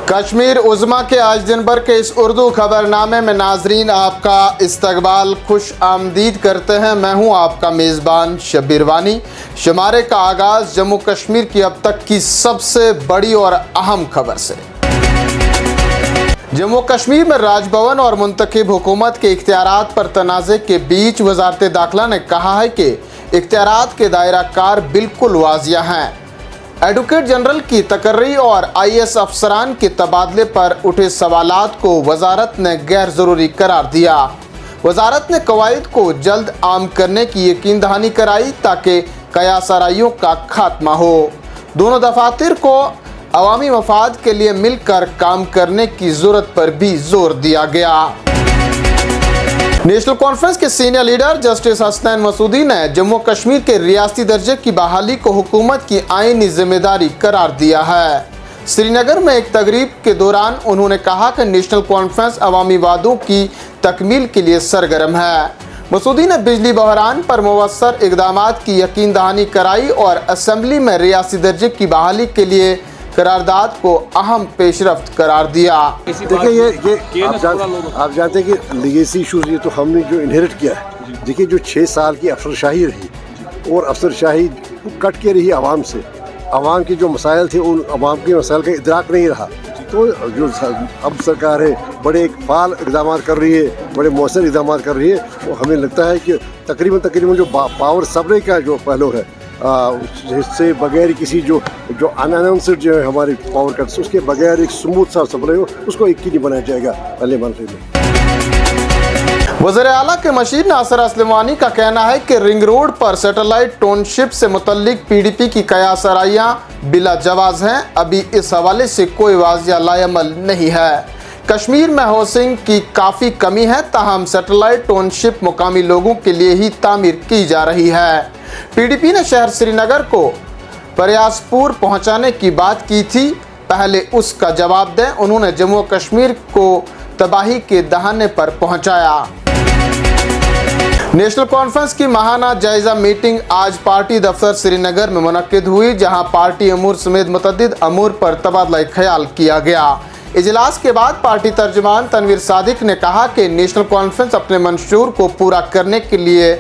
कश्मीर उज़्मा के आज दिन भर के इस उर्दू खबरनामे में नाजरीन आपका इस्तकबाल खुश आमदीद करते हैं। मैं हूं आपका मेज़बान शब्बीर वानी। शुमारे का आगाज़ जम्मू कश्मीर की अब तक की सबसे बड़ी और अहम खबर से। जम्मू कश्मीर में राजभवन और मुंतखब हुकूमत के इख्तियारात पर तनाज़े के बीच वज़ारत दाखिला ने कहा है कि इख्तियारात के दायरा कार बिल्कुल वाज़िया हैं। एडवोकेट जनरल की तकर्री और IAS अफसरान के तबादले पर उठे सवालात को वजारत ने गैर ज़रूरी करार दिया। वजारत ने कवायद को जल्द आम करने की यकीन दहानी कराई ताकि कयासराइयों का खात्मा हो। दोनों दफातर को अवामी मफाद के लिए मिलकर काम करने की ज़रूरत पर भी जोर दिया गया। नेशनल कॉन्फ्रेंस के senior leader justice Hasnain Masoodi ने जम्मू कश्मीर के रियासती दर्जे की बहाली को हुकूमत की आईनी जिम्मेदारी करार दिया है। श्रीनगर में एक तकरीब के दौरान उन्होंने कहा कि नेशनल कॉन्फ्रेंस अवामी वादों की तकमील के लिए सरगर्म है। मसूदी ने बिजली बहरान पर मुवस्सर इक़दामात की यकीन दहानी कराई और असम्बली में रियासती दर्जे की बहाली के लिए करारदाद को अहम पेशरफ्त करार दिया। देखिए ये आप जानते हैं कि लीगेसी इशूज़ ये तो हमने जो इनहेरिट किया है। देखिए जो 6 साल की अफसरशाही रही और अफसरशाही कट के रही आवाम से, आवाम के जो मसाइल थे उन आवाम के मसाइल का इदराक नहीं रहा। तो जो अब सरकार है बड़े एक फाल इक़दाम कर रही है, बड़े मौसर इक़दाम कर रही है। तो हमें लगता है कि तकरीबन जो पावर सप्लाई का जो पहलू है इससे बगैर किसी जो अनअनाउंस्ड जो है हमारी पावर कट्स उसके बगैर एक स्मूथ सा सप्लाई हो उसको एक नहीं बनाया जाएगा अगले मरहले में। वज़ीर आला के मशीर नासिर असलम का कहना है कि रिंग रोड पर सैटेलाइट टाउनशिप से मुतल्लिक PDP की कयासराइयाँ बिला जवाज़ हैं। अभी इस हवाले से कोई वाज़िया लाएमल नहीं है। कश्मीर में हाउसिंग की काफ़ी कमी है, ताहम सैटेलाइट टाउनशिप मुकामी लोगों के लिए ही तामीर की जा रही है। PDP ने शहर श्रीनगर को प्रयासपुर पहुंचाने की बात की थी, पहले उसका जवाब दें। उन्होंने जम्मू कश्मीर को तबाही के दहाने पर पहुंचाया। नेशनल कॉन्फ्रेंस की माहाना जायजा मीटिंग आज पार्टी दफ्तर श्रीनगर में मुनक्किद हुई, जहां पार्टी अमूर समेत मुतअद्दिद अमूर पर तबादला ख्याल किया गया। इजलास के बाद पार्टी तर्जुमान तनवीर सादिक ने कहा कि नेशनल कॉन्फ्रेंस अपने मंशूर को पूरा करने के लिए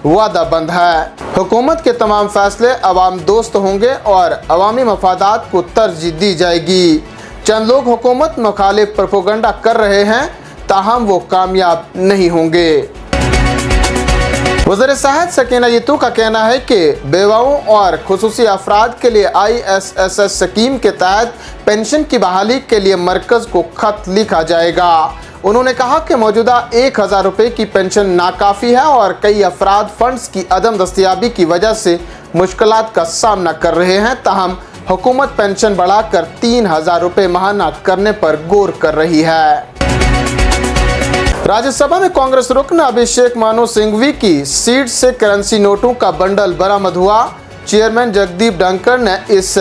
वादाबंद है। हुकूमत के तमाम फैसले अवाम दोस्त होंगे और अवामी मफादात को तरजीह दी जाएगी। चंद लोग हुकूमत मुखालिफ प्रोपेगेंडा कर रहे हैं, ताहम वो कामयाब नहीं होंगे। वज़ीर सेहत सकीना यतू का कहना है कि बेवाओं और खुसूसी अफराद के लिए ISSS स्कीम के तहत पेंशन की बहाली के लिए मरकज़ को खत लिखा जाएगा। उन्होंने कहा कि मौजूदा 1000 रुपये की पेंशन नाकाफ़ी है और कई अफराद फंड्स की अदम दस्तयाबी की वजह से मुश्किलात का सामना कर रहे हैं, ताहम हुकूमत पेंशन बढ़ाकर 3000 रुपये माहाना करने पर गौर कर रही है। राज्यसभा में कांग्रेस रुकन अभिषेक मानु सिंघवी की सीट से करेंसी नोटों का बंडल बरामद हुआ। चेयरमैन जगदीप धनखड़ ने इस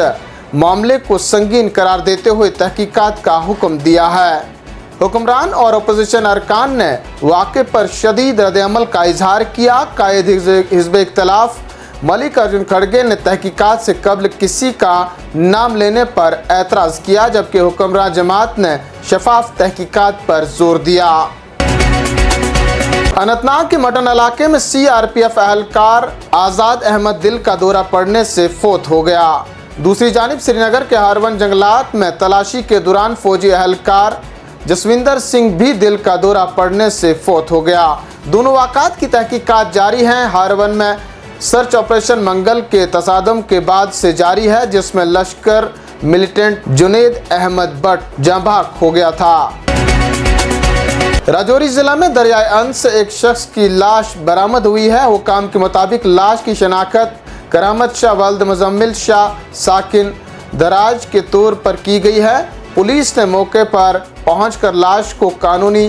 मामले को संगीन करार देते हुए तहकीकात का हुक्म दिया है। हुक्मरान और अपोजिशन अरकान ने वाक़े पर शदीद रद्द-ए-अमल का इजहार किया। कायद हिज़्ब इख्तिलाफ मल्लिकार्जुन खड़गे ने तहकीकात से कबल किसी का नाम लेने पर एतराज़ किया, जबकि हुक्मरान जमात ने शफाफ तहकीकात पर जोर दिया। अनंतनाग के मटन इलाके में CRPF एहलकार आज़ाद अहमद दिल का दौरा पड़ने से फोत हो गया। दूसरी जानिब श्रीनगर के हारवन जंगलात में तलाशी के दौरान फौजी एहलकार जसविंदर सिंह भी दिल का दौरा पड़ने से फोत हो गया। दोनों वाक़ात की तहकीकात जारी हैं। हारवन में सर्च ऑपरेशन मंगल के तसादम के बाद से जारी है, जिसमें लश्कर मिलिटेंट जुनेद अहमद भट्ट जांबाक हो गया था। राजौरी जिला में दरियाए अंस से एक शख्स की लाश बरामद हुई है। हुकाम के मुताबिक लाश की शनाख्त करामत शाह वल्द मुजम्मिल शाह साकिन दराज के तौर पर की गई है। पुलिस ने मौके पर पहुंचकर लाश को कानूनी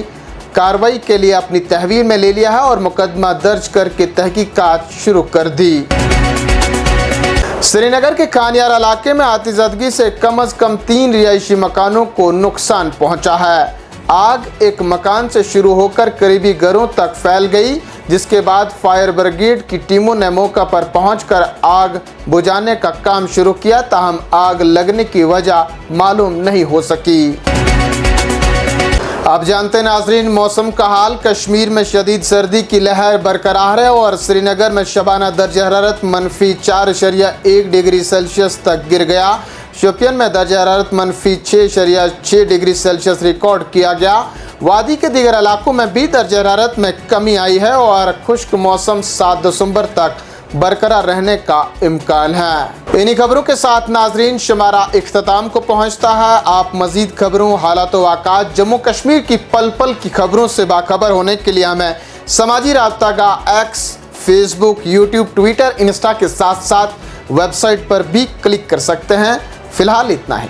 कार्रवाई के लिए अपनी तहवील में ले लिया है और मुकदमा दर्ज करके तहकीकात शुरू कर दी। श्रीनगर के खानियार इलाके में आतिशबाजी से कम अज़ कम 3 रिहायशी मकानों को नुकसान पहुंचा है। आग एक मकान से शुरू होकर करीबी घरों तक फैल गई। जिसके बाद फायर ब्रिगेड की टीमों ने मौका पर पहुंचकर आग बुझाने का काम शुरू किया, ताहम आग लगने की वजह मालूम नहीं हो सकी। आप जानते हैं नाजरीन, मौसम का हाल। कश्मीर में शदीद सर्दी की लहर बरकरार है और श्रीनगर में शबाना दर्ज हरारत -4.1 डिग्री सेल्सियस तक गिर गया। शोपियान में दर्ज हरारत -6.6 डिग्री सेल्सियस रिकॉर्ड किया गया। वादी के दीगर इलाकों में भी दर्ज हरारत में कमी आई है और खुश्क मौसम 7 दिसंबर तक बरकरार रहने का इम्कान है। इन्हीं खबरों के साथ नाजरीन शुमारा इख्तिताम को पहुंचता है। आप मजीद खबरों, हालात वाक़ात, जम्मू कश्मीर की पल पल की खबरों से बाखबर होने के लिए हमें समाजी राब्ता का x, Facebook, YouTube, Twitter, Insta के साथ साथ वेबसाइट पर भी क्लिक कर सकते हैं। फिलहाल इतना ही।